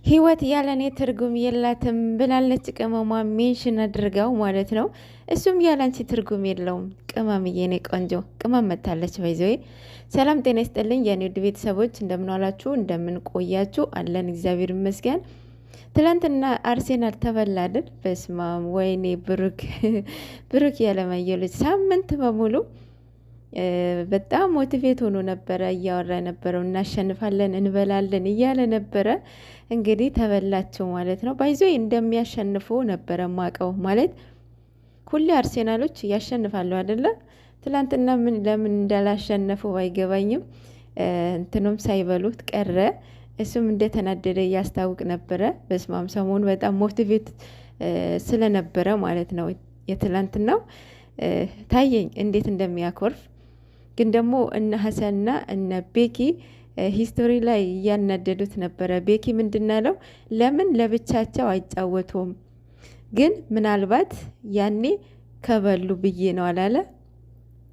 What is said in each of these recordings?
ህይወት ያለኔ ትርጉም የላትም ብላለች ቅመሟ ሜንሽን አድርጋው ማለት ነው። እሱም ያላንቺ ትርጉም የለውም ቅመምዬ፣ የኔ ቆንጆ ቅመም መታለች። በይዘዌ ሰላም ጤና ይስጥልኝ የኔ ውድ ቤተሰቦች፣ እንደምን ዋላችሁ እንደምን ቆያችሁ? አለን እግዚአብሔር ይመስገን። ትላንትና አርሴናል ተበላ አይደል? በስማም ወይኔ ብሩክ ብሩክ ያለማየሁ ልጅ ሳምንት በሙሉ በጣም ሞቲቬት ሆኖ ነበረ እያወራ ነበረው። እናሸንፋለን እንበላለን እያለ ነበረ። እንግዲህ ተበላቸው ማለት ነው። ባይዞ እንደሚያሸንፉ ነበረ ማቀው ማለት ሁሌ አርሴናሎች ያሸንፋሉ አይደለ? ትላንትና ምን ለምን እንዳላሸነፉ ባይገባኝም እንትኑም ሳይበሉት ቀረ። እሱም እንደተናደደ እያስታውቅ ነበረ። በስማም ሰሞኑ በጣም ሞቲቬት ስለነበረ ማለት ነው። የትላንትናው ታየኝ እንዴት እንደሚያኮርፍ። ግን ደግሞ እነ ሀሰንና እነ ቤኪ ሂስቶሪ ላይ እያናደዱት ነበረ። ቤኪ ምንድናለው ለምን ለብቻቸው አይጫወቱም? ግን ምናልባት ያኔ ከበሉ ብዬ ነው አላለ።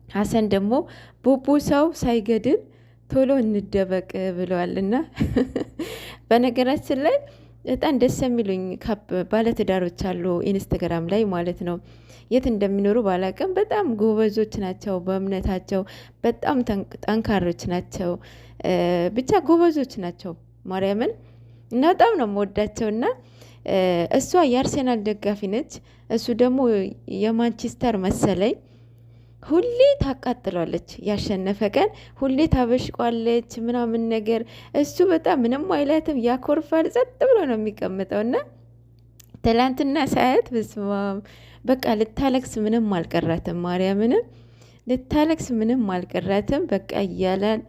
ሀሰን ደግሞ ቡቡ ሰው ሳይገድል ቶሎ እንደበቅ ብለዋልና በነገራችን ላይ በጣም ደስ የሚሉኝ ባለትዳሮች አሉ ኢንስታግራም ላይ ማለት ነው። የት እንደሚኖሩ ባላቅም በጣም ጎበዞች ናቸው። በእምነታቸው በጣም ጠንካሮች ናቸው። ብቻ ጎበዞች ናቸው። ማርያምን እና በጣም ነው የምወዳቸው። እና እሷ የአርሴናል ደጋፊ ነች፣ እሱ ደግሞ የማንቸስተር መሰለኝ። ሁሌ ታቃጥሏለች፣ ያሸነፈ ቀን ሁሌ ታበሽቋለች ምናምን ነገር። እሱ በጣም ምንም አይላትም፣ ያኮርፋል፣ ጸጥ ብሎ ነው የሚቀምጠው። እና ትላንትና ሳያት በስማም በቃ ልታለቅስ ምንም አልቀራትም። ማርያምንም ልታለቅስ ምንም አልቀራትም። በቃ እያላን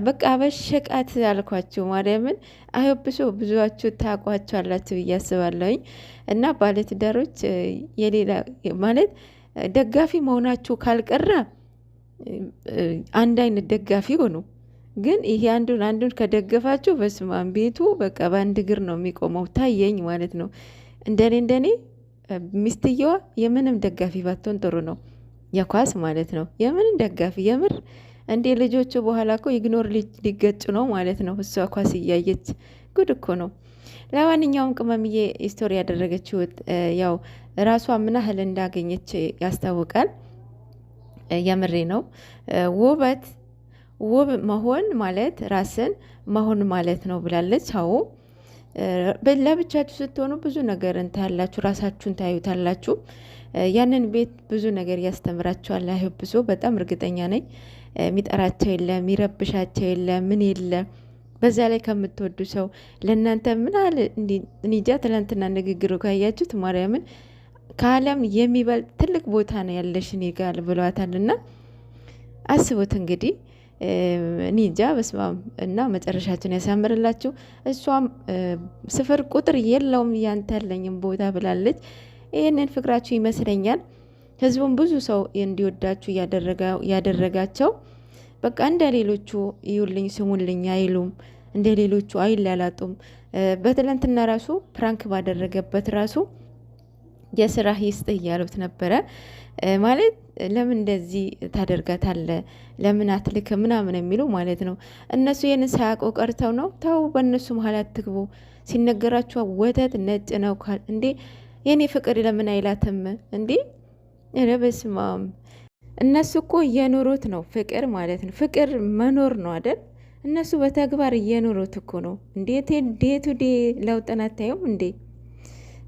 በቃ አበሸቃት አልኳችሁ። ማርያምን አህብሶ ብዙዋችሁ ታቋቸው አላችሁ ብዬ አስባለሁኝ። እና ባለትዳሮች የሌላ ማለት ደጋፊ መሆናችሁ ካልቀረ አንድ አይነት ደጋፊ ሆኑ። ግን ይሄ አንዱን ከደገፋችሁ በስማም ቤቱ በቃ በአንድ እግር ነው የሚቆመው። ታየኝ ማለት ነው። እንደኔ ሚስትየዋ የምንም ደጋፊ ባትሆን ጥሩ ነው። የኳስ ማለት ነው። የምንም ደጋፊ የምር እንዴ ልጆቹ በኋላ እኮ ኢግኖር ሊገጩ ነው ማለት ነው። እሷ ኳስ እያየች ጉድ እኮ ነው። ለማንኛውም ቅመምዬ ስቶሪ ያደረገችው ያው ራሷ ምን ያህል እንዳገኘች ያስታውቃል። የምሬ ነው። ውብ መሆን ማለት ራስን መሆን ማለት ነው ብላለች። አዎ ለብቻችሁ ስትሆኑ ብዙ ነገር እንታያላችሁ፣ ራሳችሁን ታዩታላችሁ። ያንን ቤት ብዙ ነገር ያስተምራችኋል። አይብሶ በጣም እርግጠኛ ነኝ። የሚጠራቸው የለ፣ የሚረብሻቸው የለ፣ ምን የለ። በዛ ላይ ከምትወዱ ሰው ለእናንተ ምን አለ እንጃ። ትላንትና ንግግሩ ካያችሁት ማርያምን ከዓለም የሚበልጥ ትልቅ ቦታ ነው ያለሽ እኔ ጋር ብሏታልና አስቡት እንግዲህ ኒጃ በስማም። እና መጨረሻችን ያሳምርላችሁ። እሷም ስፍር ቁጥር የለውም ያንተ ያለኝም ቦታ ብላለች። ይህንን ፍቅራችሁ ይመስለኛል ህዝቡን ብዙ ሰው እንዲወዳችሁ ያደረጋቸው። በቃ እንደ ሌሎቹ ይዩልኝ ስሙልኝ አይሉም፣ እንደ ሌሎቹ አይላላጡም። በትላንትና ራሱ ፕራንክ ባደረገበት ራሱ የስራ ይስጥ እያሉት ነበረ። ማለት ለምን እንደዚህ ታደርጋታለ? ለምን አትልክ ምናምን የሚሉ ማለት ነው። እነሱ ይህንን ሳያውቁ ቀርተው ነው። ተው በእነሱ መሀል አትግቡ። ሲነገራችሁ ወተት ነጭ ነው እንዴ? የኔ ፍቅር ለምን አይላትም እንዴ? ረበስማም እነሱ እኮ እየኖሩት ነው ፍቅር ማለት ነው። ፍቅር መኖር ነው አይደል? እነሱ በተግባር እየኖሩት እኮ ነው። እንዴት ዴቱ ዴ ለውጥን አታዩም እንዴ?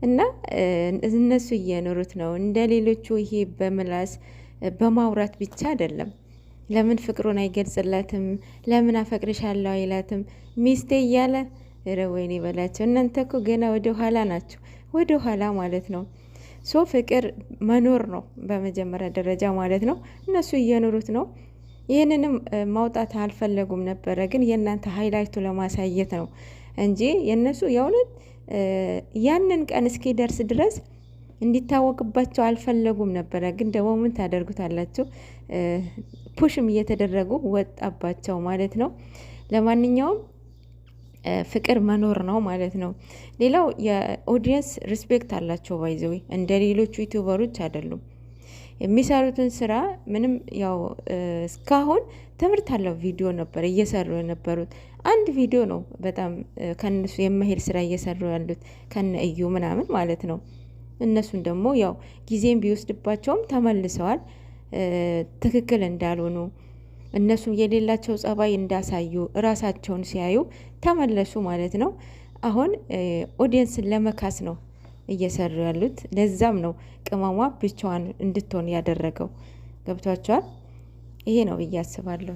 እና እነሱ እየኖሩት ነው። እንደ ሌሎቹ ይሄ በምላስ በማውራት ብቻ አይደለም። ለምን ፍቅሩን አይገልጽላትም? ለምን አፈቅርሻለሁ አይላትም? ሚስቴ እያለ ወይኔ በላቸው። እናንተ እኮ ገና ወደ ኋላ ናቸው፣ ወደ ኋላ ማለት ነው። ሶ ፍቅር መኖር ነው በመጀመሪያ ደረጃ ማለት ነው። እነሱ እየኖሩት ነው። ይህንንም ማውጣት አልፈለጉም ነበረ፣ ግን የእናንተ ሃይላይቱ ለማሳየት ነው እንጂ የእነሱ የእውነት ያንን ቀን እስኪደርስ ድረስ እንዲታወቅባቸው አልፈለጉም ነበረ። ግን ደግሞ ምን ታደርጉታላችሁ? ፑሽም እየተደረጉ ወጣባቸው ማለት ነው። ለማንኛውም ፍቅር መኖር ነው ማለት ነው። ሌላው የኦዲየንስ ሪስፔክት አላቸው። ባይዘዊ እንደ ሌሎቹ ዩቲዩበሮች አይደሉም። የሚሰሩትን ስራ ምንም ያው እስካሁን ትምህርት አለው ቪዲዮ ነበር እየሰሩ የነበሩት። አንድ ቪዲዮ ነው በጣም ከነሱ የመሄድ ስራ እየሰሩ ያሉት ከነ እዩ ምናምን ማለት ነው። እነሱን ደግሞ ያው ጊዜም ቢወስድባቸውም ተመልሰዋል። ትክክል እንዳልሆኑ እነሱም የሌላቸው ጸባይ እንዳሳዩ እራሳቸውን ሲያዩ ተመለሱ ማለት ነው። አሁን ኦዲየንስን ለመካስ ነው እየሰሩ ያሉት። ለዛም ነው ቅመሟ ብቻዋን እንድትሆን ያደረገው። ገብቷቸዋል። ይሄ ነው ብዬ አስባለሁ።